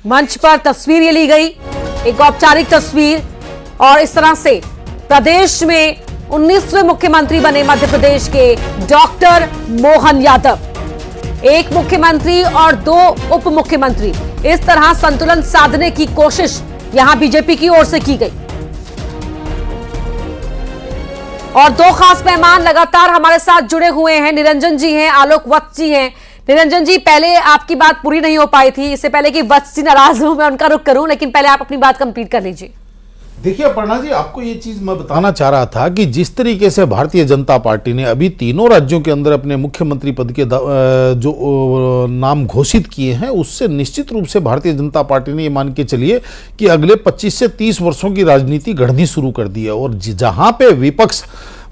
मंच पर तस्वीर ये ली गई, एक औपचारिक तस्वीर, और इस तरह से प्रदेश में 19वें मुख्यमंत्री बने मध्य प्रदेश के डॉक्टर मोहन यादव। एक मुख्यमंत्री और 2 उप मुख्यमंत्री, इस तरह संतुलन साधने की कोशिश यहां बीजेपी की ओर से की गई। और 2 खास मेहमान लगातार हमारे साथ जुड़े हुए हैं। निरंजन जी हैं, आलोक वत्स जी हैं। निरंजन जी, पहले आपकी बात पूरी नहीं हो पाई थी, इससे पहले कि वत्स जी नाराज हूं, मैं उनका रुख करूं, लेकिन पहले आप अपनी बात कंप्लीट कर लीजिए। देखिए अपर्णा जी, आपको ये चीज मैं बताना चाह रहा था कि जिस तरीके से भारतीय जनता पार्टी ने अभी तीनों राज्यों के अंदर अपने मुख्यमंत्री पद के जो नाम घोषित किए हैं, उससे निश्चित रूप से भारतीय जनता पार्टी ने ये मान के चलिए कि अगले 25 से 30 वर्षों की राजनीति गढ़नी शुरू कर दी है। और जहां पे विपक्ष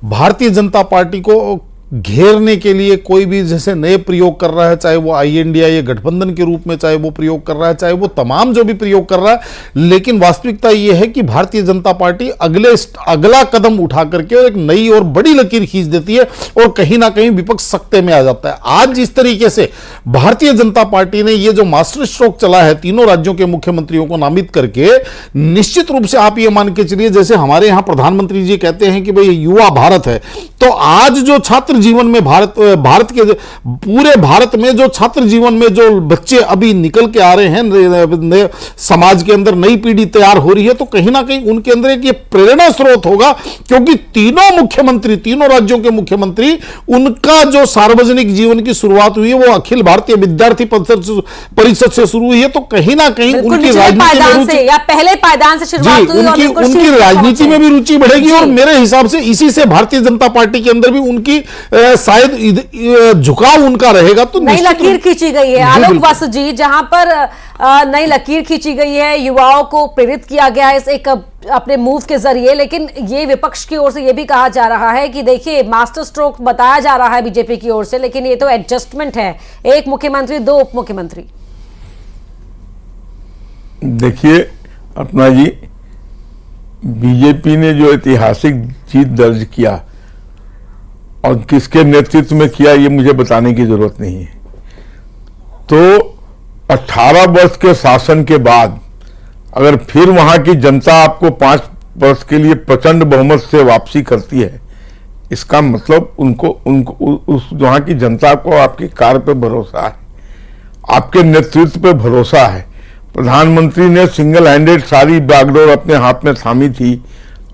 भारतीय जनता पार्टी को घेरने के लिए कोई भी जैसे नए प्रयोग कर रहा है, चाहे वो आई इंडिया या गठबंधन के रूप में चाहे वो प्रयोग कर रहा है, चाहे वो तमाम जो भी प्रयोग कर रहा है, लेकिन वास्तविकता ये है कि भारतीय जनता पार्टी अगला कदम उठा करके और एक नई और बड़ी लकीर खींच देती है और कहीं ना कहीं विपक्ष सख्ते में आ जाता है। आज जिस तरीके से भारतीय जनता पार्टी ने ये जो मास्टर स्ट्रोक चला है तीनों राज्यों के मुख्यमंत्रियों को नामित करके, निश्चित रूप से आप ये मान के चलिए, जैसे हमारे यहां प्रधानमंत्री जी कहते हैं कि भाई युवा भारत है, तो आज जो छात्र जीवन में भारत के पूरे भारत में जो छात्र जीवन में जो बच्चे अभी निकल के आ रहे हैं, समाज के अंदर नई पीढ़ी तैयार हो रही है, तो कहीं ना कहीं उनके अंदर एक ये प्रेरणा स्रोत होगा, क्योंकि तीनों मुख्यमंत्री, तीनों राज्यों के मुख्यमंत्री, उनका जो सार्वजनिक जीवन की शुरुआत हुई है वो अखिल भारतीय विद्यार्थी परिषद से शुरू हुई है। तो कहीं ना कहीं उनकी राजनीति में या पहले पायदान से शुरुआत हुई, उनकी राजनीति में भी रुचि बढ़ेगी। और मेरे हिसाब से इसी से भारतीय जनता पार्टी के अंदर भी उनकी शायद झुकाव उनका रहेगा। तो नई लकीर खींची गई है आलोक वत्स जी, जहां पर नई लकीर खींची गई है, युवाओं को प्रेरित किया गया है इस एक अपने मूव के जरिए। लेकिन ये विपक्ष की ओर से ये भी कहा जा रहा है कि देखिए मास्टर स्ट्रोक बताया जा रहा है बीजेपी की ओर से, लेकिन ये तो एडजस्टमेंट है, एक मुख्यमंत्री 2 उप मुख्यमंत्री। देखिए अपना जी, बीजेपी ने जो ऐतिहासिक जीत दर्ज किया और किसके नेतृत्व में किया ये मुझे बताने की जरूरत नहीं है। तो 18 वर्ष के शासन के बाद अगर फिर वहां की जनता आपको 5 वर्ष के लिए प्रचंड बहुमत से वापसी करती है, इसका मतलब उनको उस वहां की जनता को आपकी कार्य पे भरोसा है, आपके नेतृत्व पे भरोसा है। प्रधानमंत्री ने सिंगल हैंडेड सारी बागडोर अपने हाथ में थामी थी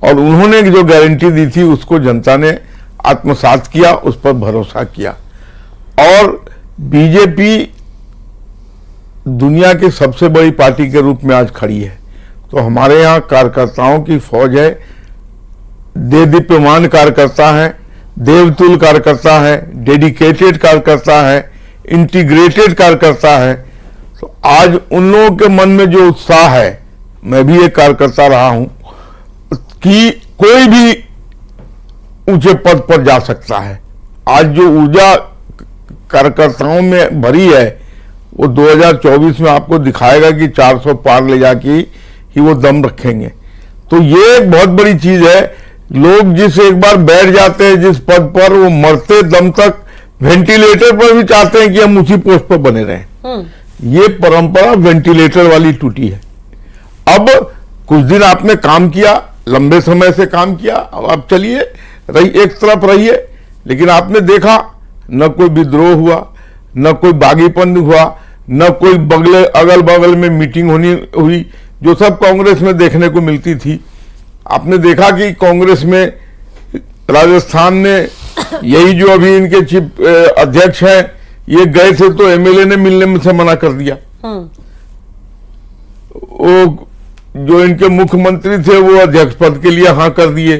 और उन्होंने जो गारंटी दी थी उसको जनता ने आत्मसात किया, उस पर भरोसा किया। और बीजेपी दुनिया की सबसे बड़ी पार्टी के रूप में आज खड़ी है। तो हमारे यहाँ कार्यकर्ताओं की फौज है, देदीप्यमान कार्यकर्ता है, देवतुल्य कार्यकर्ता है, डेडिकेटेड कार्यकर्ता है, इंटीग्रेटेड कार्यकर्ता है। तो आज उन लोगों के मन में जो उत्साह है, मैं भी एक कार्यकर्ता रहा हूं, कि कोई भी ऊंचे पद पर जा सकता है। आज जो ऊर्जा कार्यकर्ताओं में भरी है वो 2024 में आपको दिखाएगा कि 400 पार ले जाके ही वो दम रखेंगे। तो ये एक बहुत बड़ी चीज है। लोग जिस एक बार बैठ जाते हैं जिस पद पर, वो मरते दम तक वेंटिलेटर पर भी चाहते हैं कि हम उसी पोस्ट पर बने रहें। ये परंपरा वेंटिलेटर वाली टूटी है। अब कुछ दिन आपने काम किया, लंबे समय से काम किया, अब आप चलिए एक तरफ रहिए, लेकिन आपने देखा न कोई विद्रोह हुआ, न कोई बागीपन हुआ, न कोई अगल बगल में मीटिंग हुई जो सब कांग्रेस में देखने को मिलती थी। आपने देखा कि कांग्रेस में राजस्थान में यही जो अभी इनके चीफ अध्यक्ष हैं, ये गए थे तो एमएलए ने मिलने में से मना कर दिया। वो जो इनके मुख्यमंत्री थे वो अध्यक्ष पद के लिए हाँ कर दिए,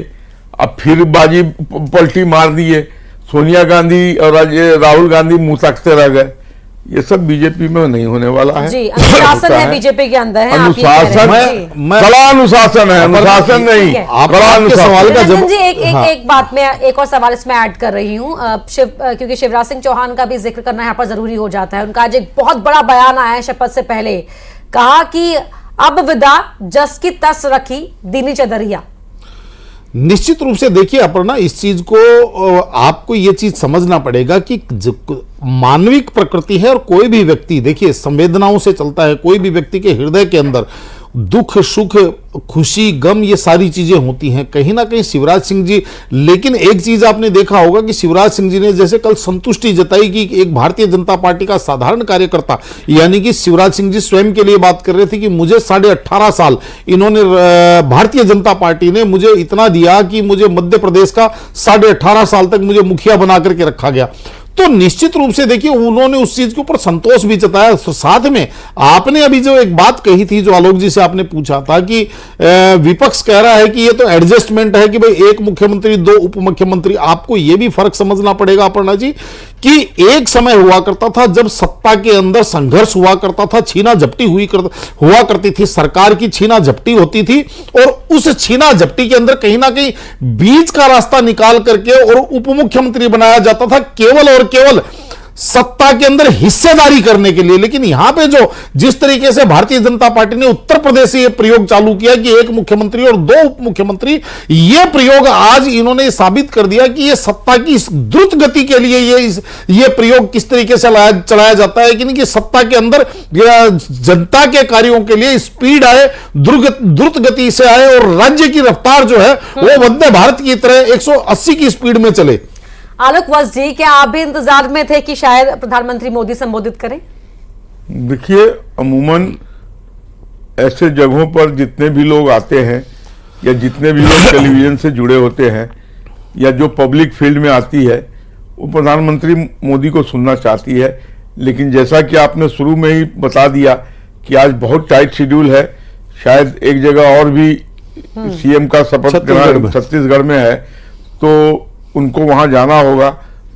अब फिर बाजी पलटी मार दिए। सोनिया गांधी और राहुल गांधी मुंह ताकते रह गए। ये सब बीजेपी में नहीं होने वाला है। जी, अनुशासन है बीजेपी के अंदर है, अनुशासन, कड़ा अनुशासन है, अनुशासन नहीं, कड़ा अनुशासन। जी एक बात में एक और सवाल इसमें ऐड कर रही हूँ, क्योंकि शिवराज सिंह चौहान का भी जिक्र करना यहाँ पर जरूरी हो जाता है। उनका आज एक बहुत बड़ा बयान आया है शपथ से पहले, कहा कि अब विदा जस की तस रखी दीनी चदरिया। निश्चित रूप से देखिए अपर्णा, इस चीज को आपको ये चीज समझना पड़ेगा कि मानविक प्रकृति है और कोई भी व्यक्ति देखिए संवेदनाओं से चलता है। कोई भी व्यक्ति के हृदय के अंदर दुख सुख खुशी गम ये सारी चीजें होती हैं कहीं ना कहीं शिवराज सिंह जी। लेकिन एक चीज आपने देखा होगा कि शिवराज सिंह जी ने जैसे कल संतुष्टि जताई कि एक भारतीय जनता पार्टी का साधारण कार्यकर्ता यानी कि शिवराज सिंह जी स्वयं के लिए बात कर रहे थे कि मुझे 18.5 साल इन्होंने भारतीय जनता पार्टी ने मुझे इतना दिया कि मुझे मध्य प्रदेश का 18.5 साल तक मुझे मुखिया बना करके रखा गया। तो निश्चित रूप से देखिए उन्होंने उस चीज के ऊपर संतोष भी जताया। साथ में आपने अभी जो एक बात कही थी, जो आलोक जी से आपने पूछा था कि विपक्ष कह रहा है कि ये तो एडजस्टमेंट है कि भाई एक मुख्यमंत्री 2 उप मुख्यमंत्री। आपको ये भी फर्क समझना पड़ेगा अपर्णा जी कि एक समय हुआ करता था जब सत्ता के अंदर संघर्ष हुआ करता था, छीना झपटी हुआ करती थी, सरकार की छीना झपटी होती थी और उस छीना झपटी के अंदर कहीं ना कहीं बीच का रास्ता निकाल करके और उप मुख्यमंत्री बनाया जाता था केवल और केवल सत्ता के अंदर हिस्सेदारी करने के लिए। लेकिन यहां पे जो जिस तरीके से भारतीय जनता पार्टी ने उत्तर प्रदेश से यह प्रयोग चालू किया कि एक मुख्यमंत्री और 2 उप मुख्यमंत्री, यह प्रयोग आज इन्होंने साबित कर दिया कि यह सत्ता की द्रुत गति के लिए यह प्रयोग किस तरीके से चलाया जाता है कि नहीं कि सत्ता के अंदर जनता के कार्यों के लिए स्पीड आए, द्रुत गति से आए और राज्य की रफ्तार जो है वो वंदे भारत की तरह 180 की स्पीड में चले। आलोक वत्स जी, क्या आप भी इंतजार में थे कि शायद प्रधानमंत्री मोदी संबोधित करें? देखिए अमूमन ऐसे जगहों पर जितने भी लोग आते हैं या जितने भी लोग टेलीविजन से जुड़े होते हैं या जो पब्लिक फील्ड में आती है वो प्रधानमंत्री मोदी को सुनना चाहती है। लेकिन जैसा कि आपने शुरू में ही बता दिया कि आज बहुत टाइट शेड्यूल है, शायद एक जगह और भी सीएम का शपथ ग्रहण छत्तीसगढ़ में है तो उनको वहां जाना होगा।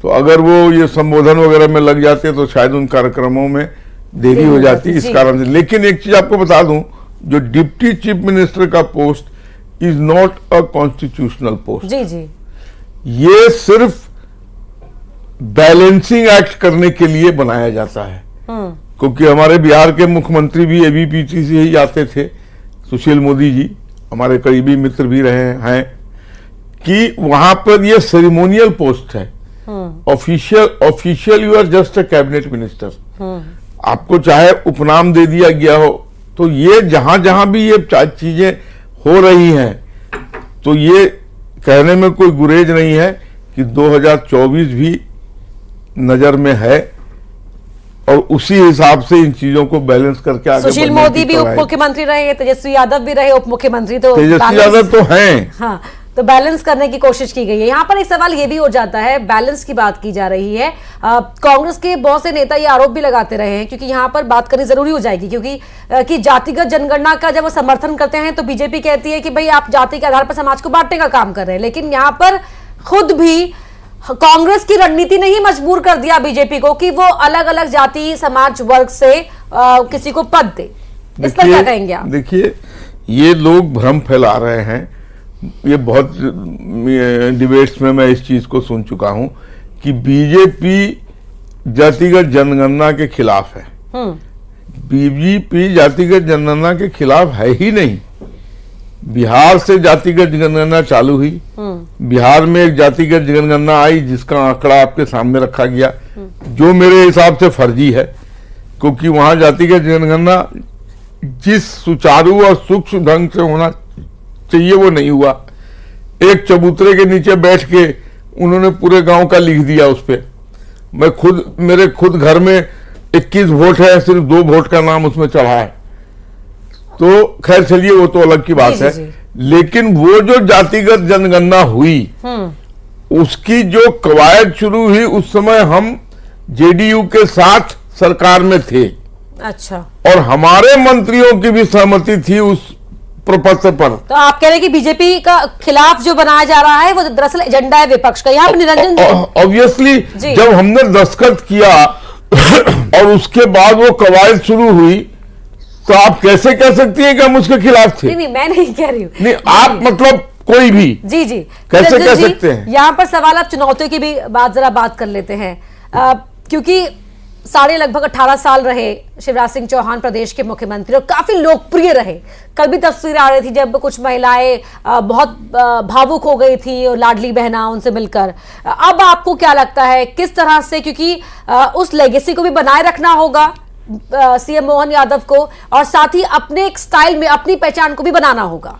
तो अगर वो ये संबोधन वगैरह में लग जाते तो शायद उन कार्यक्रमों में देरी हो जाती इस कारण से। लेकिन एक चीज आपको बता दूं, जो डिप्टी चीफ मिनिस्टर का post is not a constitutional post. जी जी, ये सिर्फ बैलेंसिंग एक्ट करने के लिए बनाया जाता है। क्योंकि हमारे बिहार के मुख्यमंत्री भी एबीपीटी से ही आते थे, सुशील मोदी जी हमारे करीबी मित्र भी रहे हैं, कि वहां पर ये सेरेमोनियल पोस्ट है। Official you are just a cabinet minister. आपको चाहे उपनाम दे दिया गया हो, तो ये जहां जहां भी ये चीजें हो रही हैं तो ये कहने में कोई गुरेज नहीं है कि 2024 भी नजर में है और उसी हिसाब से इन चीजों को बैलेंस करके आगे सुशील मोदी भी उप मुख्यमंत्री रहे, तेजस्वी यादव भी रहे उप मुख्यमंत्री, तो तेजस्वी यादव तो हैं। हाँ, तो बैलेंस करने की कोशिश की गई है। यहाँ पर एक सवाल ये भी हो जाता है, बैलेंस की बात की जा रही है। कांग्रेस के बहुत से नेता ये आरोप भी लगाते रहे हैं, क्योंकि यहाँ पर बात करनी जरूरी हो जाएगी, क्योंकि कि जातिगत जनगणना का जब वो समर्थन करते हैं तो बीजेपी कहती है कि भाई आप जाति के आधार पर समाज को बांटने का काम कर रहे हैं। लेकिन यहाँ पर खुद भी कांग्रेस की रणनीति ने ही मजबूर कर दिया बीजेपी को कि वो अलग अलग जाति समाज वर्ग से किसी को पद दे। इस पर क्या कहेंगे आप? देखिए, ये लोग भ्रम फैला रहे हैं। ये बहुत डिबेट्स में मैं इस चीज को सुन चुका हूं कि बीजेपी जातिगत जनगणना के खिलाफ है। बीजेपी जातिगत जनगणना के खिलाफ है ही नहीं। बिहार से जातिगत जनगणना चालू हुई, बिहार में एक जातिगत जनगणना आई जिसका आंकड़ा आपके सामने रखा गया, जो मेरे हिसाब से फर्जी है, क्योंकि वहां जातिगत जनगणना जिस सुचारू और सूक्ष्म ढंग से होना चाहिए वो नहीं हुआ। एक चबूतरे के नीचे बैठ के उन्होंने पूरे गांव का लिख दिया उस पे। मेरे खुद घर में 21 वोट है, सिर्फ 2 वोट का नाम उसमें चढ़ा है। तो खैर चलिए वो तो अलग की बात है। लेकिन वो जो जातिगत जनगणना हुई उसकी जो कवायद शुरू हुई उस समय हम जेडीयू के साथ सरकार में थे। अच्छा। और हमारे मंत्रियों की भी सहमति थी उस प्रपत्र पर। तो आप कह रहे हैं कि बीजेपी का खिलाफ जो बनाया जा रहा है वो दरअसल एजेंडा है विपक्ष का। यहाँ पर निरंजन ऑब्वियसली जब हमने दस्तखत किया और उसके बाद वो कवायद शुरू हुई तो आप कैसे कह सकती हैं कि हम उसके खिलाफ थे? नहीं, मैं नहीं कह रही हूँ। नहीं, आप मतलब कोई भी जी कैसे कह सकते हैं? यहाँ पर सवाल आप चुनौतियों की भी बात कर लेते हैं, क्योंकि लगभग 18 साल रहे शिवराज सिंह चौहान प्रदेश के मुख्यमंत्री और काफी लोकप्रिय रहे। कल भी तस्वीर आ रही थी जब कुछ महिलाएं बहुत भावुक हो गई थी और लाडली बहना उनसे मिलकर। अब आपको क्या लगता है किस तरह से, क्योंकि उस लेगेसी को भी बनाए रखना होगा सीएम मोहन यादव को और साथ ही अपने एक स्टाइल में अपनी पहचान को भी बनाना होगा।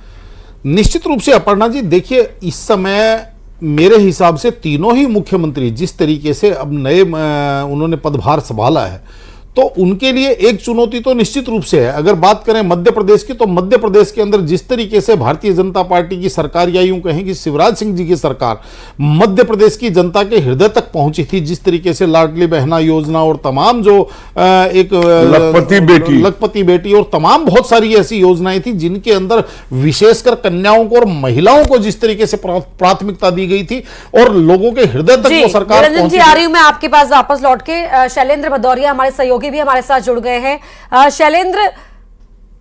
निश्चित रूप से अपर्णा जी, देखिए इस समय मेरे हिसाब से तीनों ही मुख्यमंत्री जिस तरीके से अब नए उन्होंने पदभार संभाला है तो उनके लिए एक चुनौती तो निश्चित रूप से है। अगर बात करें मध्य प्रदेश की, तो मध्य प्रदेश के अंदर जिस तरीके से भारतीय जनता पार्टी की सरकार, या यूं कहें कि शिवराज सिंह जी की सरकार मध्य प्रदेश की जनता के हृदय तक पहुंची थी, जिस तरीके से लाडली बहना योजना और तमाम जो एक लखपति बेटी और तमाम बहुत सारी ऐसी योजनाएं थी जिनके अंदर विशेषकर कन्याओं को और महिलाओं को जिस तरीके से प्राथमिकता दी गई थी और लोगों के हृदय तक वो सरकार निरंजन जी, आ रही हूं मैं आपके पास वापस लौट के। शैलेंद्र भदौरिया हमारे सहयोगी भी हमारे साथ जुड़ गए हैं। शैलेंद्र,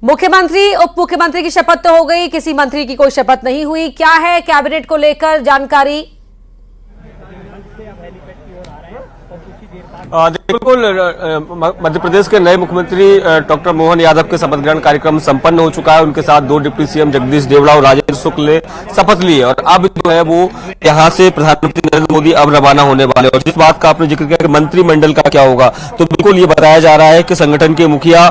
मुख्यमंत्री उप मुख्यमंत्री की शपथ तो हो गई, किसी मंत्री की कोई शपथ नहीं हुई, क्या है कैबिनेट को लेकर जानकारी? बिल्कुल, मध्य प्रदेश के नए मुख्यमंत्री डॉक्टर मोहन यादव के शपथ ग्रहण कार्यक्रम संपन्न हो चुका है। उनके साथ 2 डिप्टी सीएम जगदीश देवड़ा और राजेंद्र शुक्ल ने शपथ ली है और अब जो है वो यहां से प्रधानमंत्री नरेंद्र मोदी अब रवाना होने वाले। और जिस बात का आपने जिक्र किया कि मंत्रिमंडल का क्या होगा, तो बिल्कुल ये बताया जा रहा है कि संगठन के मुखिया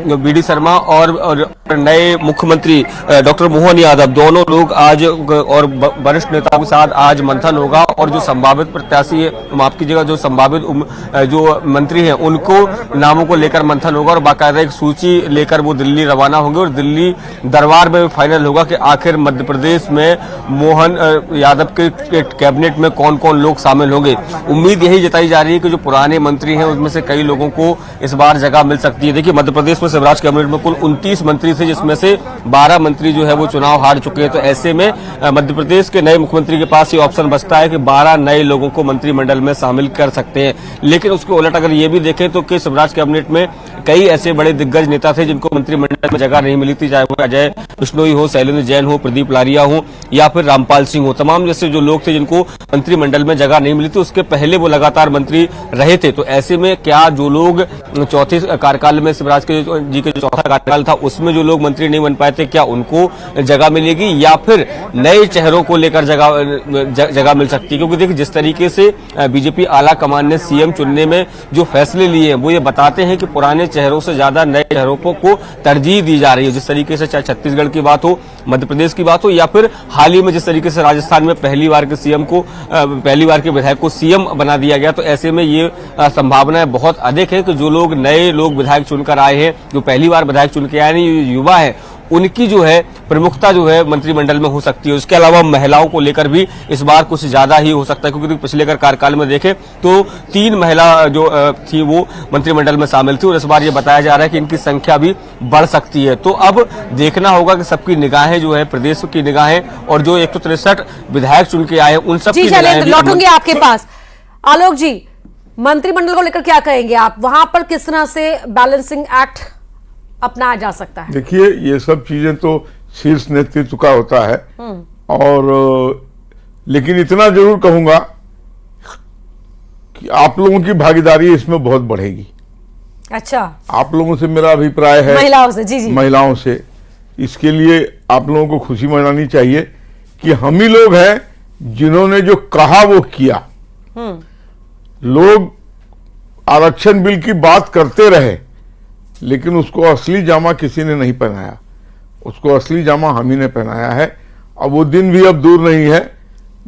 बीडी शर्मा और नए मुख्यमंत्री डॉक्टर मोहन यादव दोनों लोग आज और वरिष्ठ नेताओं के साथ आज मंथन होगा और जो संभावित प्रत्याशी, माफ कीजिएगा, जो संभावित जो मंत्री हैं उनको नामों को लेकर मंथन होगा और बाकायदा एक सूची लेकर वो दिल्ली रवाना होंगे और दिल्ली दरबार में फाइनल होगा कि आखिर मध्य प्रदेश में मोहन यादव के कैबिनेट में कौन कौन लोग शामिल होंगे। उम्मीद यही जताई जा रही है कि जो पुराने मंत्री हैं उसमें से कई लोगों को इस बार जगह मिल सकती है। देखिए, मध्य प्रदेश में शिवराज कैबिनेट में कुल 29 मंत्री थे जिसमें से 12 मंत्री जो है वो चुनाव हार चुके हैं। तो ऐसे में मध्य प्रदेश के नए मुख्यमंत्री के पास ये ऑप्शन बचता है कि 12 नए लोगों को मंत्रिमंडल में शामिल कर सकते हैं। लेकिन उसके उलट अगर ये भी देखें तो कि शिवराज कैबिनेट में कई ऐसे बड़े दिग्गज नेता थे जिनको मंत्रिमंडल में जगह नहीं मिली थी, चाहे वो अजय बिश्नोई हो, शैलेंद्र जैन हो, प्रदीप लारिया हो या फिर रामपाल सिंह हो। तमाम जैसे जो लोग थे जिनको मंत्रिमंडल में जगह नहीं मिली थी, उसके पहले वो लगातार मंत्री रहे थे। तो ऐसे में क्या जो लोग चौथे कार्यकाल में शिवराज जी के जो चौथा कार्यकाल था उसमें जो लोग मंत्री नहीं बन पाए थे, क्या उनको जगह मिलेगी या फिर नए चेहरों को लेकर जगह मिल सकती है? क्योंकि देखिए, जिस तरीके से बीजेपी आला कमान ने सीएम चुनने में जो फैसले लिए हैं वो ये बताते हैं कि पुराने चेहरों से ज्यादा नए चेहरों को तरजीह दी जा रही है। जिस तरीके से चाहे छत्तीसगढ़ की बात हो, मध्य प्रदेश की बात हो या फिर हाल ही में जिस तरीके से राजस्थान में पहली बार के विधायक को सीएम बना दिया गया, तो ऐसे में ये संभावनाएं बहुत अधिक है कि जो लोग नए लोग विधायक चुनकर आए हैं, जो पहली बार विधायक चुन के आए हैं, युवा है, उनकी जो है प्रमुखता जो है मंत्रिमंडल में हो सकती है। उसके अलावा महिलाओं को लेकर भी इस बार कुछ ज्यादा ही हो सकता है, क्योंकि पिछले कार्यकाल में देखें तो 3 महिला जो थी वो मंत्रिमंडल में शामिल थी और इस बार ये बताया जा रहा है कि इनकी संख्या भी बढ़ सकती है। तो अब देखना होगा कि सबकी निगाहें जो है, प्रदेश की निगाहें और जो 163 विधायक चुन के आए उन सब की निगाहें लौटूंगे आपके पास। आलोक जी, मंत्रिमंडल को लेकर क्या कहेंगे आप? वहां पर किस तरह से बैलेंसिंग एक्ट अपनाया जा सकता है? देखिए, ये सब चीजें तो शीर्ष नेतृत्व का होता है और लेकिन इतना जरूर कहूंगा कि आप लोगों की भागीदारी इसमें बहुत बढ़ेगी। अच्छा, आप लोगों से मेरा अभिप्राय है, महिलाओं से, जी, महिलाओं से, इसके लिए आप लोगों को खुशी मनानी चाहिए कि हम ही लोग हैं जिन्होंने जो कहा वो किया। लोग आरक्षण बिल की बात करते रहे लेकिन उसको असली जामा किसी ने नहीं पहनाया, उसको असली जामा हम ही ने पहनाया है। अब वो दिन भी अब दूर नहीं है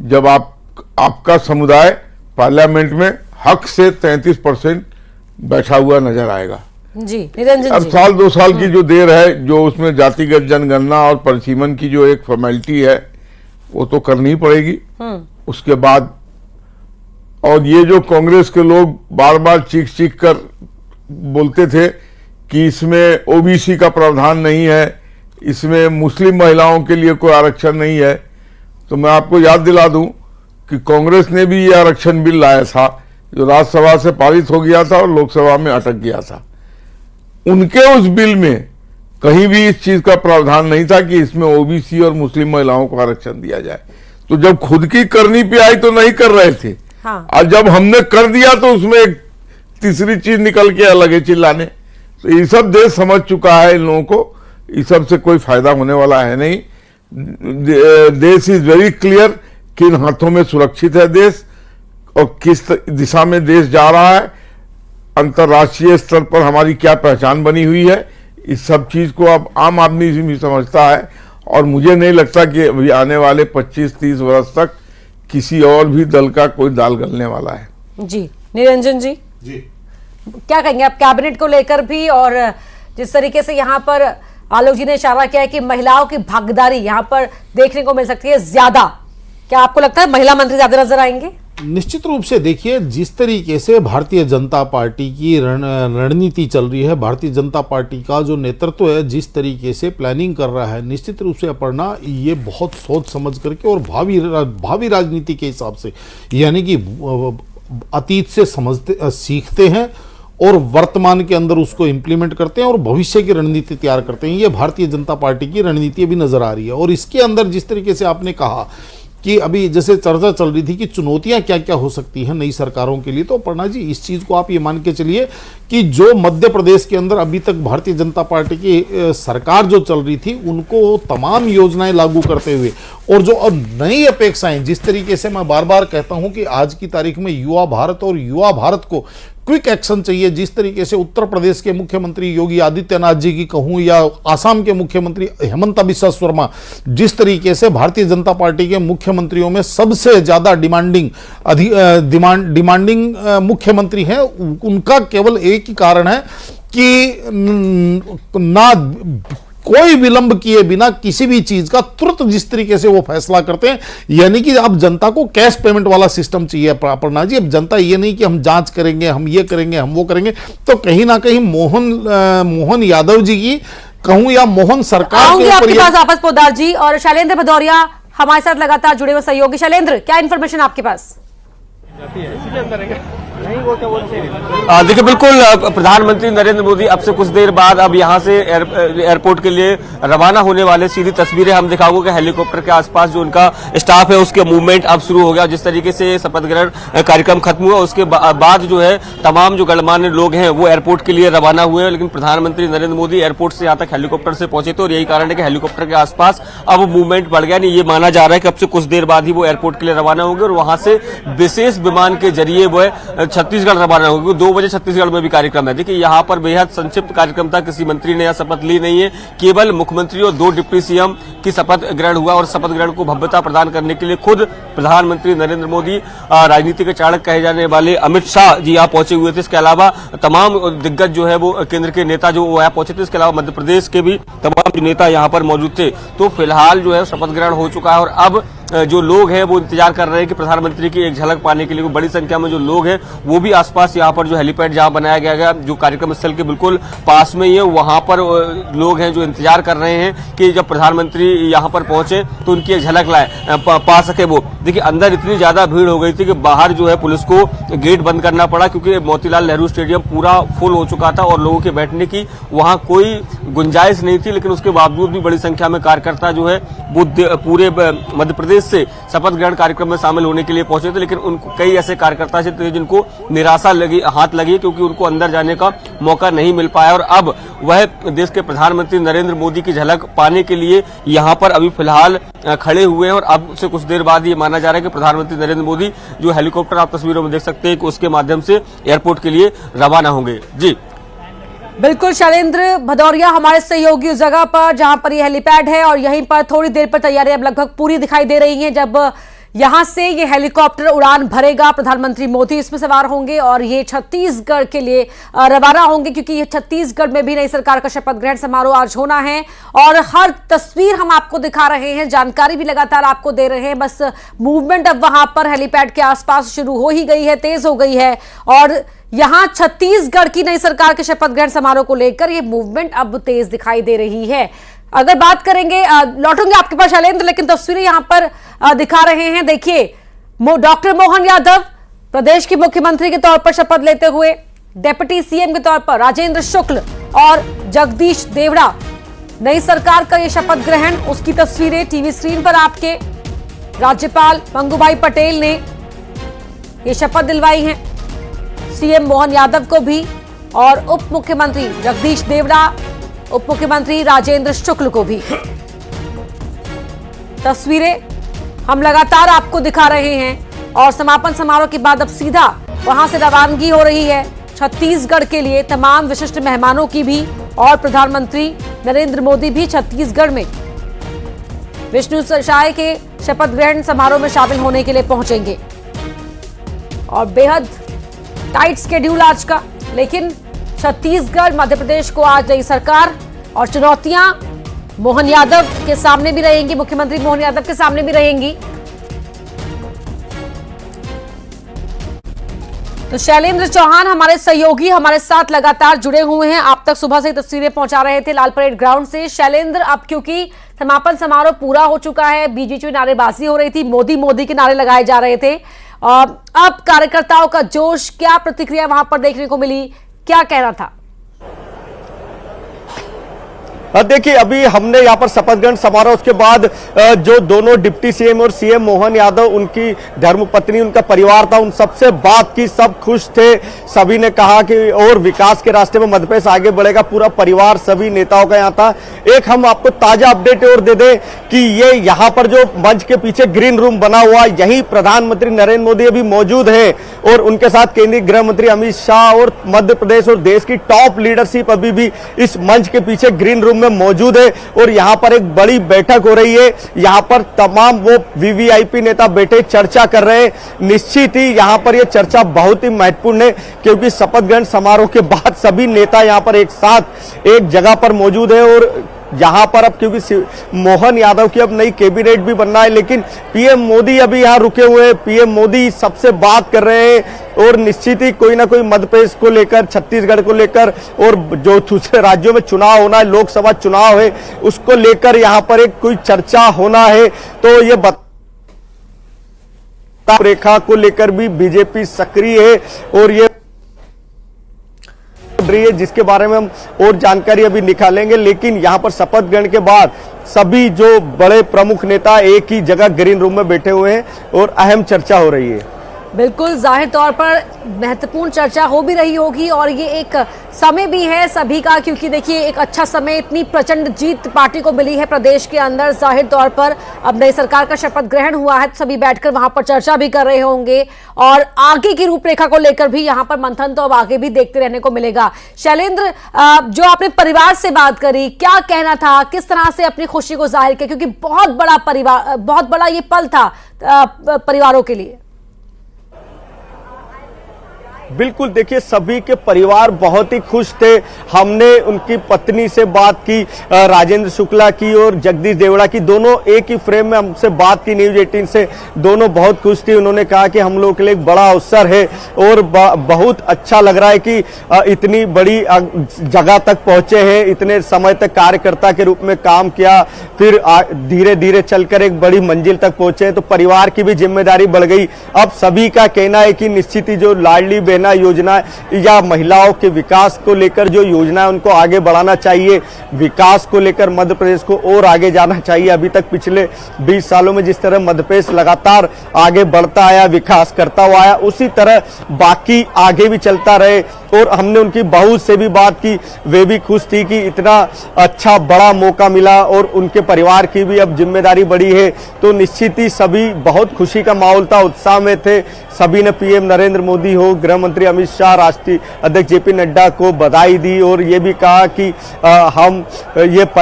जब आपका समुदाय पार्लियामेंट में हक से 33% बैठा हुआ नजर आएगा। जी, निरंजन अब जी, 1-2 साल की जो देर है, जो उसमें जातिगत जनगणना और परिसीमन की जो एक फॉर्मेलिटी है वो तो करनी ही पड़ेगी। उसके बाद और ये जो कांग्रेस के लोग बार बार चीख कर बोलते थे कि इसमें ओबीसी का प्रावधान नहीं है, इसमें मुस्लिम महिलाओं के लिए कोई आरक्षण नहीं है, तो मैं आपको याद दिला दूं कि कांग्रेस ने भी ये आरक्षण बिल लाया था जो राज्यसभा से पारित हो गया था और लोकसभा में अटक गया था। उनके उस बिल में कहीं भी इस चीज का प्रावधान नहीं था कि इसमें ओबीसी और मुस्लिम महिलाओं को आरक्षण दिया जाए। तो जब खुद की करनी पे आई तो नहीं कर रहे थे। हाँ। और जब हमने कर दिया तो उसमें एक तीसरी चीज निकल के अलग है चिल्लाने। तो ये सब देश समझ चुका है इन लोगों को, इस सब से कोई फायदा होने वाला है नहीं। देश इज वेरी क्लियर किन हाथों में सुरक्षित है देश और किस दिशा में देश जा रहा है, अंतर्राष्ट्रीय स्तर पर हमारी क्या पहचान बनी हुई है, इस सब चीज को अब आम आदमी भी समझता है। और मुझे नहीं लगता कि अभी आने वाले 25-30 वर्ष तक किसी और भी दल का कोई दाल गलने वाला है। जी निरंजन जी, क्या कहेंगे आप कैबिनेट को लेकर भी, और जिस तरीके से यहाँ पर आलोक जी ने इशारा किया है कि महिलाओं की भागीदारी यहाँ पर देखने को मिल सकती है ज्यादा, क्या आपको लगता है महिला मंत्री ज्यादा नजर आएंगे? निश्चित रूप से देखिए, जिस तरीके से भारतीय जनता पार्टी की रणनीति चल रही है, भारतीय जनता पार्टी का जो नेतृत्व है जिस तरीके से प्लानिंग कर रहा है, निश्चित रूप से अपर्णा ये बहुत सोच समझ करके और भावी राजनीति के हिसाब से, यानी कि अतीत से समझते सीखते हैं और वर्तमान के अंदर उसको इंप्लीमेंट करते हैं और भविष्य की रणनीति तैयार करते हैं। ये भारतीय जनता पार्टी की रणनीति भी नजर आ रही है। और इसके अंदर जिस तरीके से आपने कहा कि अभी जैसे चर्चा चल रही थी कि चुनौतियां क्या क्या हो सकती हैं नई सरकारों के लिए, तो अपर्णा जी इस चीज को आप ये मान के चलिए कि जो मध्य प्रदेश के अंदर अभी तक भारतीय जनता पार्टी की सरकार जो चल रही थी, उनको तमाम योजनाएं लागू करते हुए और जो अब नई अपेक्षाएं, जिस तरीके से मैं बार बार कहता हूं कि आज की तारीख में युवा भारत और युवा भारत को क्विक एक्शन चाहिए। जिस तरीके से उत्तर प्रदेश के मुख्यमंत्री योगी आदित्यनाथ जी की कहूं या आसाम के मुख्यमंत्री हेमंत बिस्वा शर्मा, जिस तरीके से भारतीय जनता पार्टी के मुख्यमंत्रियों में सबसे ज्यादा डिमांडिंग मुख्यमंत्री हैं, उनका केवल एक ही कारण है कि ना कोई विलंब किए बिना किसी भी चीज का तुरंत जिस तरीके से वो फैसला करते हैं, यानी कि अब जनता को कैश पेमेंट वाला सिस्टम चाहिए अपर्णा जी। अब जनता ये नहीं कि हम जांच करेंगे, हम ये करेंगे, हम वो करेंगे। तो कहीं ना कहीं मोहन यादव जी की कहूं या मोहन सरकार के आपके पास आपस पोदार जी और शैलेंद्र भदौरिया हमारे साथ लगातार जुड़े हुए सहयोगी। शैलेंद्र, क्या इंफॉर्मेशन आपके पास? देखिए, बिल्कुल प्रधानमंत्री नरेंद्र मोदी अब से कुछ देर बाद अब यहां से एयरपोर्ट के लिए रवाना होने वाले। सीधी तस्वीरें हम दिखाओगे कि हेलीकॉप्टर के आसपास जो उनका स्टाफ है उसके मूवमेंट अब शुरू हो गया। जिस तरीके से शपथ ग्रहण कार्यक्रम खत्म हुआ उसके बाद जो है तमाम जो गणमान्य लोग हैं वो एयरपोर्ट के लिए रवाना हुए हैं, लेकिन प्रधानमंत्री नरेंद्र मोदी एयरपोर्ट से यहां तक हेलीकॉप्टर से पहुंचे थे और यही कारण है कि हेलीकॉप्टर के आसपास अब मूवमेंट बढ़ गया। नहीं, ये माना जा रहा है कि अब से कुछ देर बाद ही वो एयरपोर्ट के लिए रवाना होंगे और वहां से विशेष विमान के जरिए वो छत्तीसगढ़ रवाना होगी। 2 बजे छत्तीसगढ़ में भी कार्यक्रम है। देखिए, यहाँ पर बेहद संक्षिप्त कार्यक्रम था, किसी मंत्री ने यह शपथ ली नहीं है, केवल मुख्यमंत्री और 2 डिप्टी सीएम की शपथ ग्रहण हुआ और शपथ ग्रहण को भव्यता प्रदान करने के लिए खुद प्रधानमंत्री नरेंद्र मोदी, राजनीति के चाणक्य कहे जाने वाले अमित शाह जी यहाँ पहुंचे हुए थे। इसके अलावा तमाम दिग्गज जो है वो केंद्र के नेता जो यहाँ पहुंचे थे, इसके अलावा मध्य प्रदेश के भी तमाम नेता यहाँ पर मौजूद थे। तो फिलहाल जो है शपथ ग्रहण हो चुका है और अब जो लोग हैं वो इंतजार कर रहे हैं कि प्रधानमंत्री की एक झलक पाने के लिए बड़ी संख्या में जो लोग हैं वो भी आसपास यहाँ पर जो हेलीपैड जहाँ बनाया गया है जो कार्यक्रम स्थल के बिल्कुल पास में ही है, वहां पर लोग हैं जो इंतजार कर रहे हैं कि जब प्रधानमंत्री यहाँ पर पहुंचे तो उनकी एक झलक लाए पा सके वो। देखिए, अंदर इतनी ज्यादा भीड़ हो गई थी कि बाहर जो है पुलिस को गेट बंद करना पड़ा क्योंकि मोतीलाल नेहरू स्टेडियम पूरा फुल हो चुका था और लोगों के बैठने की वहां कोई गुंजाइश नहीं थी। लेकिन उसके बावजूद भी बड़ी संख्या में कार्यकर्ता जो है वो पूरे मध्य प्रदेश से शपथ ग्रहण कार्यक्रम में शामिल होने के लिए पहुंचे थे। लेकिन उनको कई ऐसे कार्यकर्ता थे जिनको निराशा हाथ लगी क्योंकि उनको अंदर जाने का मौका नहीं मिल पाया और अब वह देश के प्रधानमंत्री नरेंद्र मोदी की झलक पाने के लिए यहां पर अभी फिलहाल खड़े हुए हैं और अब से कुछ देर बाद ये माना जा रहा है कि प्रधानमंत्री नरेंद्र मोदी जो हेलीकॉप्टर आप तस्वीरों में देख सकते हैं कि उसके माध्यम से एयरपोर्ट के लिए रवाना होंगे। जी बिल्कुल, शैलेंद्र भदौरिया हमारे सहयोगी उस जगह पर जहां पर ये हेलीपैड है और यहीं पर थोड़ी देर पर तैयारियां अब लगभग पूरी दिखाई दे रही हैं। जब यहां से ये हेलीकॉप्टर उड़ान भरेगा, प्रधानमंत्री मोदी इसमें सवार होंगे और ये छत्तीसगढ़ के लिए रवाना होंगे क्योंकि ये छत्तीसगढ़ में भी नई सरकार का शपथ ग्रहण समारोह आज होना है और हर तस्वीर हम आपको दिखा रहे हैं, जानकारी भी लगातार आपको दे रहे हैं। बस मूवमेंट अब वहां पर हेलीपैड के आसपास शुरू हो ही गई है, तेज हो गई है और यहां छत्तीसगढ़ की नई सरकार के शपथ ग्रहण समारोह को लेकर ये मूवमेंट अब तेज दिखाई दे रही है। अगर बात करेंगे, लौटूंगे आपके पास शैलेंद्र, लेकिन तस्वीरें यहां पर दिखा रहे हैं। देखिए, डॉक्टर मोहन यादव प्रदेश के मुख्यमंत्री के तौर पर शपथ लेते हुए, डिप्टी सीएम के तौर पर राजेंद्र शुक्ल और जगदीश देवड़ा, नई सरकार का ये शपथ ग्रहण, उसकी तस्वीरें टीवी स्क्रीन पर आपके। राज्यपाल मंगूभाई पटेल ने ये शपथ दिलवाई है। सीएम मोहन यादव को भी और उप मुख्यमंत्री जगदीश देवड़ा, उप मुख्यमंत्री राजेंद्र शुक्ल को भी। तस्वीरें हम लगातार आपको दिखा रहे हैं और समापन समारोह के बाद अब सीधा वहां से रवानगी हो रही है छत्तीसगढ़ के लिए तमाम विशिष्ट मेहमानों की भी, और प्रधानमंत्री नरेंद्र मोदी भी छत्तीसगढ़ में विष्णु सचाई के शपथ ग्रहण समारोह में शामिल होने के लिए पहुंचेंगे। और बेहद टाइट स्केड्यूल आज का, लेकिन छत्तीसगढ़ मध्य प्रदेश को आज नई सरकार और चुनौतियां मोहन यादव के सामने भी रहेंगी, मुख्यमंत्री मोहन यादव के सामने भी रहेंगी। तो शैलेंद्र चौहान हमारे सहयोगी हमारे साथ लगातार जुड़े हुए हैं, आप तक सुबह से तस्वीरें पहुंचा रहे थे लाल परेड ग्राउंड से। शैलेंद्र, अब क्योंकि समापन समारोह पूरा हो चुका है, बीच में नारेबाजी हो रही थी, मोदी मोदी के नारे लगाए जा रहे थे, अब कार्यकर्ताओं का जोश, क्या प्रतिक्रिया वहां पर देखने को मिली, क्या कहना था? देखिए, अभी हमने यहाँ पर शपथ ग्रहण समारोह के बाद जो दोनों डिप्टी सीएम और सीएम मोहन यादव, उनकी धर्मपत्नी, उनका परिवार था, उन सबसे बात की। सब खुश थे, सभी ने कहा कि और विकास के रास्ते में मध्य प्रदेश आगे बढ़ेगा। पूरा परिवार सभी नेताओं का यहाँ था। एक हम आपको ताजा अपडेट और दे दें कि ये यहाँ पर जो मंच के पीछे ग्रीन रूम बना हुआ, यही प्रधानमंत्री नरेंद्र मोदी अभी मौजूद है और उनके साथ केंद्रीय गृह मंत्री अमित शाह और मध्य प्रदेश और देश की टॉप लीडरशिप अभी भी इस मंच के पीछे ग्रीन रूम में मौजूद है। और यहां पर एक बड़ी बैठक हो रही है, यहां पर तमाम वो वीवीआईपी नेता बैठे चर्चा कर रहे हैं। निश्चित ही यहां पर यह चर्चा बहुत ही महत्वपूर्ण है, क्योंकि शपथ ग्रहण समारोह के बाद सभी नेता यहां पर एक साथ एक जगह पर मौजूद है। और यहां पर अब क्योंकि मोहन यादव की अब नई कैबिनेट भी बनना है, लेकिन पीएम मोदी अभी यहां रुके हुए हैं। पीएम मोदी सबसे बात कर रहे हैं और निश्चित ही कोई ना कोई मध्य प्रदेश को लेकर, छत्तीसगढ़ को लेकर और जो दूसरे राज्यों में चुनाव होना है, लोकसभा चुनाव है, उसको लेकर यहां पर एक कोई चर्चा होना है। तो ये रेखा को लेकर भी बीजेपी सक्रिय है और ये रही है, जिसके बारे में हम और जानकारी अभी निकालेंगे। लेकिन यहां पर शपथ ग्रहण के बाद सभी जो बड़े प्रमुख नेता एक ही जगह ग्रीन रूम में बैठे हुए हैं और अहम चर्चा हो रही है। बिल्कुल, जाहिर तौर पर महत्वपूर्ण चर्चा हो भी रही होगी और ये एक समय भी है सभी का, क्योंकि देखिए एक अच्छा समय, इतनी प्रचंड जीत पार्टी को मिली है प्रदेश के अंदर। जाहिर तौर पर अब नई सरकार का शपथ ग्रहण हुआ है, सभी बैठकर वहां पर चर्चा भी कर रहे होंगे और आगे की रूपरेखा को लेकर भी यहाँ पर मंथन तो अब आगे भी देखते रहने को मिलेगा। शैलेंद्र, जो आपने परिवार से बात करी, क्या कहना था, किस तरह से अपनी खुशी को जाहिर किया, क्योंकि बहुत बड़ा ये पल था परिवारों के लिए? बिल्कुल, देखिए सभी के परिवार बहुत ही खुश थे। हमने उनकी पत्नी से बात की, राजेंद्र शुक्ला की और जगदीश देवड़ा की, दोनों एक ही फ्रेम में हमसे बात की न्यूज 18 से। दोनों बहुत खुश थी। उन्होंने कहा कि हम लोग के लिए एक बड़ा अवसर है और बहुत अच्छा लग रहा है कि इतनी बड़ी जगह तक पहुंचे हैं, इतने समय तक कार्यकर्ता के रूप में काम किया, फिर धीरे धीरे चलकर एक बड़ी मंजिल तक पहुंचे। तो परिवार की भी जिम्मेदारी बढ़ गई। अब सभी का कहना है कि निश्चित ही जो लाडली बहना योजना या महिलाओं के विकास को लेकर जो योजना है उनको आगे बढ़ाना चाहिए। विकास को लेकर मध्य प्रदेश को और आगे जाना चाहिए। अभी तक पिछले 20 सालों में जिस तरह मध्य प्रदेश लगातार आगे बढ़ता आया, विकास करता हुआ आया, उसी तरह बाकी आगे भी चलता रहे। और हमने उनकी बहू से भी बात की, वे भी खुश थी कि इतना अच्छा बड़ा मौका मिला और उनके परिवार की भी अब जिम्मेदारी बढ़ी है। तो निश्चित ही सभी बहुत खुशी का माहौल था, उत्साह में थे। सभी ने पीएम नरेंद्र मोदी हो, गृह मंत्री अमित शाह, राष्ट्रीय अध्यक्ष जेपी नड्डा को बधाई दी और ये भी कहा कि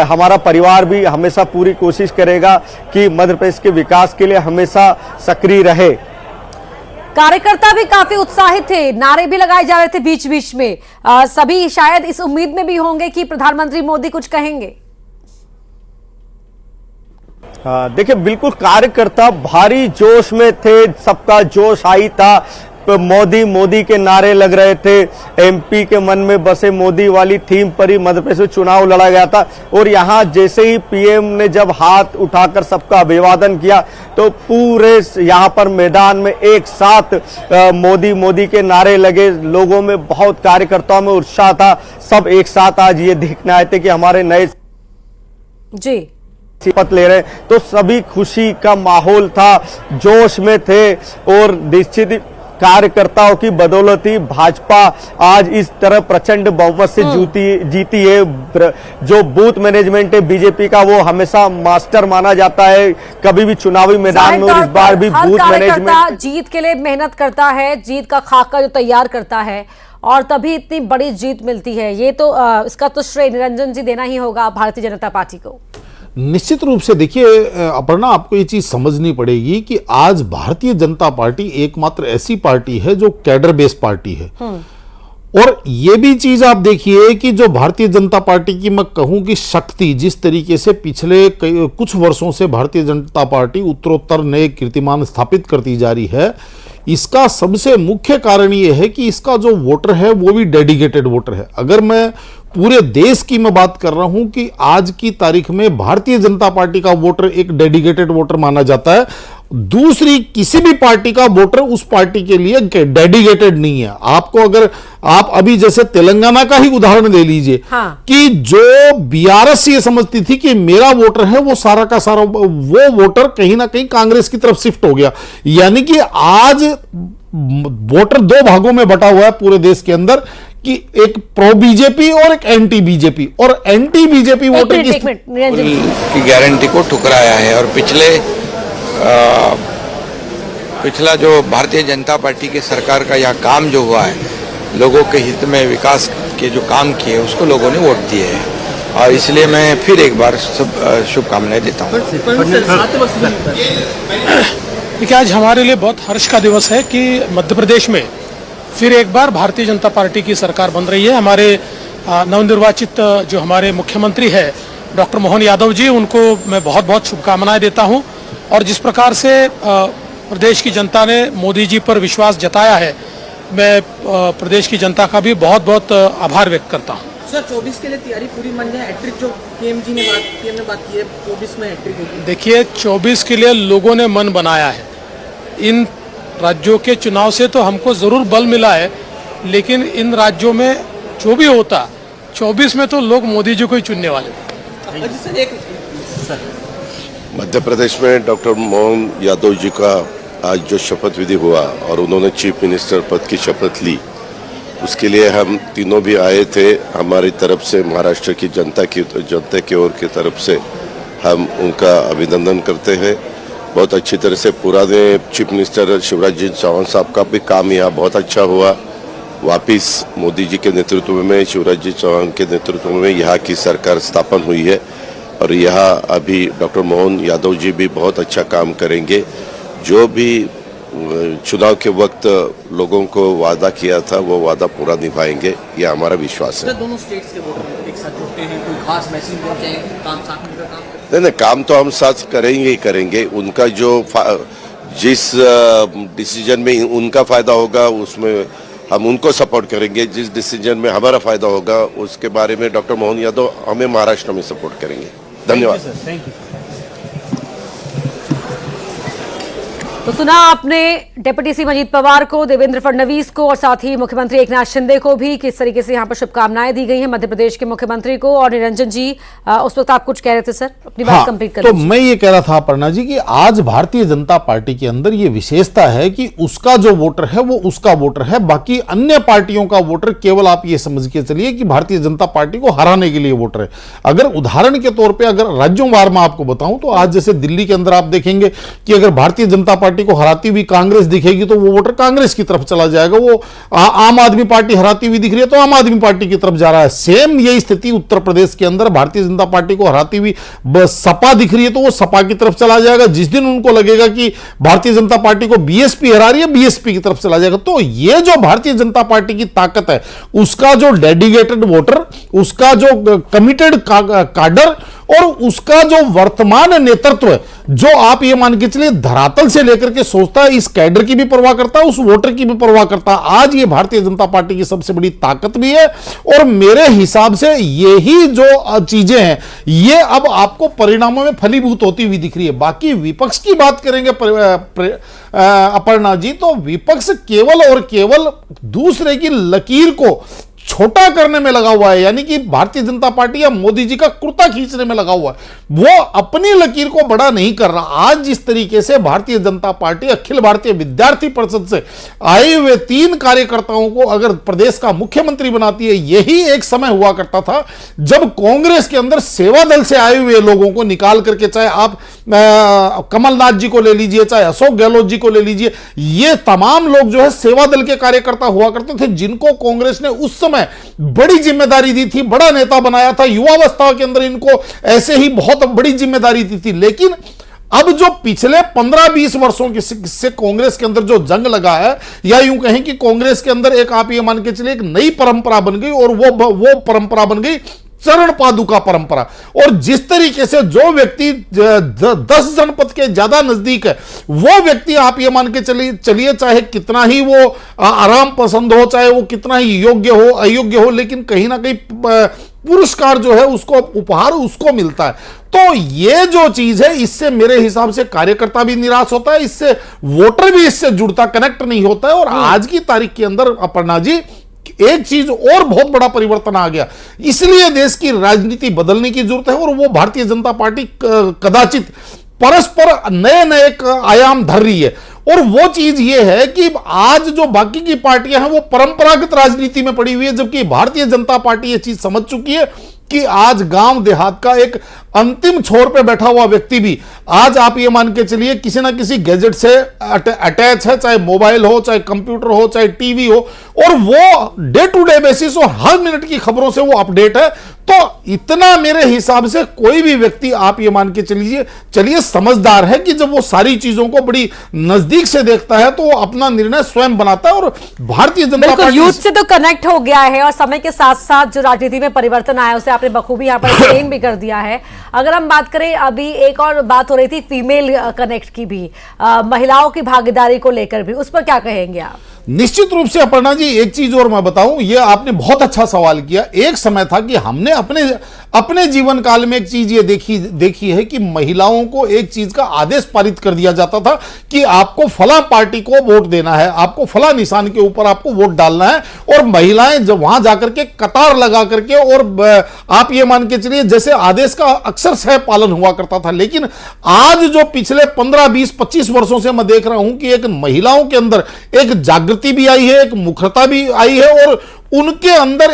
हमारा परिवार भी हमेशा पूरी कोशिश करेगा कि मध्य प्रदेश के विकास के लिए हमेशा सक्रिय रहे। कार्यकर्ता भी काफी उत्साहित थे, नारे भी लगाए जा रहे थे बीच बीच में। सभी शायद इस उम्मीद में भी होंगे कि प्रधानमंत्री मोदी कुछ कहेंगे। देखिए, बिल्कुल कार्यकर्ता भारी जोश में थे, सबका जोश आई था। मोदी मोदी के नारे लग रहे थे। एमपी के मन में बसे मोदी वाली थीम पर ही मध्य प्रदेश में चुनाव लड़ा गया था। और यहां जैसे ही पीएम ने जब हाथ उठाकर सबका अभिवादन किया तो पूरे यहां पर मैदान में एक साथ मोदी मोदी के नारे लगे। लोगों में, बहुत कार्यकर्ताओं में उत्साह था। सब एक साथ आज ये देखने आए थे कि हमारे नए जी शपथ ले रहे, तो सभी खुशी का माहौल था, जोश में थे। और निश्चित कार्यकर्ताओं की बदौलत ही भाजपा आज इस तरह प्रचंड बहुमत से जीती है। जो बूथ मैनेजमेंट है बीजेपी का, वो हमेशा मास्टर माना जाता है कभी भी चुनावी मैदान में, और इस बार भी बूथ मैनेजमेंट जीत के लिए मेहनत करता है, जीत का खाका जो तैयार करता है, और तभी इतनी बड़ी जीत मिलती है। ये तो इसका तो श्रेय निरंजन जी देना ही होगा भारतीय जनता पार्टी को। निश्चित रूप से देखिए अपर्णा, आपको ये चीज समझनी पड़ेगी कि आज भारतीय जनता पार्टी एकमात्र ऐसी पार्टी है जो कैडर बेस्ड पार्टी है। और ये भी चीज आप देखिए कि जो भारतीय जनता पार्टी की मैं कहूं कि शक्ति, जिस तरीके से पिछले कुछ वर्षों से भारतीय जनता पार्टी उत्तरोत्तर नए कीर्तिमान स्थापित करती जा रही है, इसका सबसे मुख्य कारण यह है कि इसका जो वोटर है वो भी डेडिकेटेड वोटर है। अगर मैं पूरे देश की मैं बात कर रहा हूं कि आज की तारीख में भारतीय जनता पार्टी का वोटर एक डेडिकेटेड वोटर माना जाता है, दूसरी किसी भी पार्टी का वोटर उस पार्टी के लिए डेडिकेटेड नहीं है। आपको अगर आप अभी जैसे तेलंगाना का ही उदाहरण ले लीजिए, हाँ। कि जो बीआरएस ये समझती थी कि मेरा वोटर है वो सारा का सारा, वो वोटर कहीं ना कहीं कांग्रेस की तरफ शिफ्ट हो गया। यानी कि आज वोटर दो भागों में बटा हुआ है पूरे देश के अंदर, कि एक प्रो बीजेपी और एक एंटी बीजेपी, और एंटी बीजेपी वोटर की गारंटी को ठुकराया है। और पिछला जो भारतीय जनता पार्टी की सरकार का यह काम जो हुआ है, लोगों के हित में विकास के जो काम किए उसको लोगों ने वोट दिए हैं, और इसलिए मैं फिर एक बार सब शुभकामनाएं देता हूँ। देखिए, आज हमारे लिए बहुत हर्ष का दिवस है कि मध्य प्रदेश में फिर एक बार भारतीय जनता पार्टी की सरकार बन रही है। हमारे नवनिर्वाचित जो हमारे मुख्यमंत्री है डॉक्टर मोहन यादव जी, उनको मैं बहुत बहुत शुभकामनाएं देता हूं। और जिस प्रकार से प्रदेश की जनता ने मोदी जी पर विश्वास जताया है, मैं प्रदेश की जनता का भी बहुत बहुत आभार व्यक्त करता हूं। सर, 24 के लिए तैयारी पूरी बन जाए, हैट्रिक जो पीएम ने बात की है, 24 में हैट्रिक होगी। देखिए, 24 के लिए लोगों ने मन बनाया है। इन राज्यों के चुनाव से तो हमको जरूर बल मिला है, लेकिन इन राज्यों में जो भी होता, 24 में तो लोग मोदी जी को ही चुनने वाले थे। मध्य प्रदेश में डॉक्टर मोहन यादव जी का आज जो शपथ विधि हुआ और उन्होंने चीफ मिनिस्टर पद की शपथ ली, उसके लिए हम तीनों भी आए थे। हमारी तरफ से, महाराष्ट्र की जनता की ओर की तरफ से हम उनका अभिनंदन करते हैं। बहुत अच्छी तरह से पुराने चीफ मिनिस्टर शिवराज सिंह चौहान साहब का भी काम यहाँ बहुत अच्छा हुआ। वापिस मोदी जी के नेतृत्व में, शिवराज सिंह चौहान के नेतृत्व में यहाँ की सरकार स्थापन हुई है, और यहाँ अभी डॉक्टर मोहन यादव जी भी बहुत अच्छा काम करेंगे। जो भी चुनाव के वक्त लोगों को वादा किया था वो वादा पूरा निभाएंगे, ये हमारा विश्वास है। दोनों स्टेट्स के वोटर एक साथ जुटते हैं, कोई खास मैसेज देना चाहेंगे, काम साथ में काम? नहीं, काम तो हम साथ करेंगे ही करेंगे। उनका जो जिस डिसीजन में उनका फायदा होगा उसमें हम उनको सपोर्ट करेंगे, जिस डिसीजन में हमारा फायदा होगा उसके बारे में डॉक्टर मोहन यादव हमें महाराष्ट्र में सपोर्ट करेंगे। धन्यवाद। Thank you. तो सुना आपने डिप्टी सीएम अजीत पवार को, देवेंद्र फडणवीस को और साथ ही मुख्यमंत्री एकनाथ शिंदे को भी किस तरीके से यहाँ पर शुभकामनाएं दी गई हैं मध्य प्रदेश के मुख्यमंत्री को। और निरंजन जी, उस वक्त आप कुछ कह रहे थे सर, अपनी बात कंप्लीट कर। तो मैं ये कह रहा था अपर्णा जी कि आज भारतीय जनता पार्टी के अंदर ये विशेषता है कि उसका जो वोटर है वो उसका वोटर है, बाकी अन्य पार्टियों का वोटर केवल आप ये समझ के चलिए कि भारतीय जनता पार्टी को हराने के लिए वोटर है। अगर उदाहरण के तौर पर अगर राज्यों वार में आपको बताऊं तो आज जैसे दिल्ली के अंदर आप देखेंगे कि अगर भारतीय जनता पार्टी को हराती हुई कांग्रेस दिखेगी तो वो वोटर कांग्रेस की तरफ चला जाएगा। वो आम आदमी पार्टी हराती हुई दिख रही है तो आम आदमी पार्टी की तरफ जा रहा है। सेम यही स्थिति उत्तर प्रदेश के अंदर भारतीय जनता पार्टी को हराती हुई सपा दिख रही है तो वो सपा की तरफ चला जाएगा। जिस दिन उनको लगेगा कि भारतीय जनता पार्टी को बीएसपी हरा रही है, बीएसपी की तरफ चला जाएगा। तो ये जो भारतीय जनता पार्टी की ताकत है, उसका जो डेडिकेटेड वोटर, उसका जो कमिटेड काडर और उसका जो वर्तमान नेतृत्व है, जो आप ये मान के चलिए धरातल से लेकर के सोचता है, इस कैडर की भी परवाह करता है, उस वोटर की भी परवाह करता है। आज ये भारतीय जनता पार्टी की सबसे बड़ी ताकत भी है और मेरे हिसाब से यही जो चीजें हैं ये अब आपको परिणामों में फलीभूत होती हुई दिख रही है। बाकी विपक्ष की बात करेंगे अपर्णा जी, तो विपक्ष केवल और केवल दूसरे की लकीर को छोटा करने में लगा हुआ है, यानी कि भारतीय जनता पार्टी या मोदी जी का कुर्ता खींचने में लगा हुआ है। वो अपनी लकीर को बड़ा नहीं कर रहा। आज जिस तरीके से भारतीय जनता पार्टी अखिल भारतीय विद्यार्थी परिषद से आए हुए 3 कार्यकर्ताओं को अगर प्रदेश का मुख्यमंत्री बनाती है, यही एक समय हुआ करता था जब कांग्रेस के अंदर सेवा दल से आए हुए लोगों को निकाल करके, चाहे आप कमलनाथ जी को ले लीजिए, चाहे अशोक गहलोत जी को ले लीजिए, ये तमाम लोग जो है सेवा दल के कार्यकर्ता हुआ करते थे, जिनको कांग्रेस ने उस समय बड़ी जिम्मेदारी दी थी, बड़ा नेता बनाया था। युवावस्था के अंदर इनको ऐसे ही बहुत बड़ी जिम्मेदारी दी थी। लेकिन अब जो पिछले 15-20 वर्षों से कांग्रेस के अंदर जो जंग लगा है, या यूं कहें कि कांग्रेस के अंदर एक, आप ये मान के चलिए, एक नई परंपरा बन गई, और वो परंपरा बन गई चरण पादुका परंपरा। और जिस तरीके से जो व्यक्ति 10 जनपद के ज्यादा नजदीक है, वो व्यक्ति आप ये मान के चलिए चाहे कितना ही वो आराम पसंद हो, चाहे वो कितना ही योग्य हो अयोग्य हो, लेकिन कहीं ना कहीं पुरस्कार जो है उसको, उपहार उसको मिलता है। तो ये जो चीज है, इससे मेरे हिसाब से कार्यकर्ता भी निराश होता है, इससे वोटर भी इससे जुड़ता, कनेक्ट नहीं होता है। और आज की तारीख के अंदर अपर्णा जी, एक चीज और बहुत बड़ा परिवर्तन आ गया, इसलिए देश की राजनीति बदलने की जरूरत है। और वो भारतीय जनता पार्टी कदाचित परस्पर नए नए आयाम धर रही है। और वो चीज ये है कि आज जो बाकी की पार्टियां हैं वो परंपरागत राजनीति में पड़ी हुई है, जबकि भारतीय जनता पार्टी ये चीज समझ चुकी है कि आज गांव देहात का एक अंतिम छोर पे बैठा हुआ व्यक्ति भी आज आप ये मान के चलिए किसी ना किसी गैजेट से अटैच है, चाहे मोबाइल हो, चाहे कंप्यूटर हो, चाहे टीवी हो, और वो डे टू डे बेसिस और हर मिनट की खबरों से वो अपडेट है। तो इतना मेरे हिसाब से कोई भी व्यक्ति आप ये मान के चलिए समझदार है कि जब वो सारी चीजों को बड़ी नजदीक से देखता है तो वो अपना निर्णय स्वयं बनाता है। और भारतीय जनता पार्टी यूथ से तो कनेक्ट हो गया है, और समय के साथ साथ जो राजनीति में परिवर्तन आया उसे आपने बखूबी यहाँ पर एक्सप्लेन भी कर दिया है। अगर हम बात करें, अभी एक और बात हो रही थी फीमेल कनेक्ट की भी, महिलाओं की भागीदारी को लेकर भी, उस पर क्या कहेंगे आप? निश्चित रूप से अपर्णा जी, एक चीज और मैं बताऊं, ये आपने बहुत अच्छा सवाल किया। एक समय था कि हमने अपने जीवन काल में एक चीज ये देखी है कि महिलाओं को एक चीज का आदेश पारित कर दिया जाता था कि आपको फला पार्टी को वोट देना है, आपको फला निशान के ऊपर आपको वोट डालना है। और महिलाएं जब वहां जाकर के कतार लगा करके, और आप ये मान के चलिए जैसे आदेश का अक्सर सह पालन हुआ करता था। लेकिन आज जो पिछले 15, 20, 25 वर्षों से मैं देख रहा हूं कि एक महिलाओं के अंदर एक जागृति भी आई है, एक मुखरता भी आई है, और उनके अंदर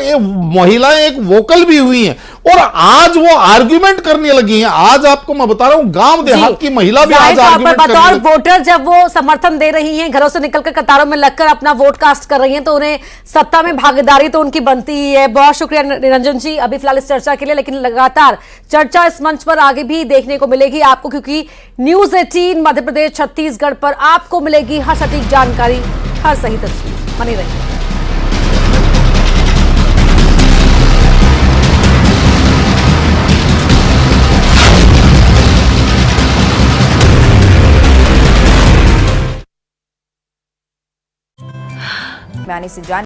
महिलाएं एक वोकल भी हुई हैं, और आज वो आर्ग्यूमेंट करने लगी हैं। आज आपको मैं बता रहा हूं, गांव देहात की महिला भी आज आर्ग्यूमेंट करने लगी। बतौर वोटर जब वो समर्थन दे रही हैं, घरों से निकलकर कतारों में लगकर अपना वोट कास्ट कर रही हैं, तो उन्हें सत्ता में भागीदारी तो उनकी बनती ही है। बहुत शुक्रिया निरंजन जी अभी फिलहाल इस चर्चा के लिए, लेकिन लगातार चर्चा इस मंच पर आगे भी देखने को मिलेगी आपको, क्योंकि न्यूज 18 मध्य प्रदेश छत्तीसगढ़ पर आपको मिलेगी हर सटीक जानकारी, हर सही तस्वीर। बनी रहिए। से जान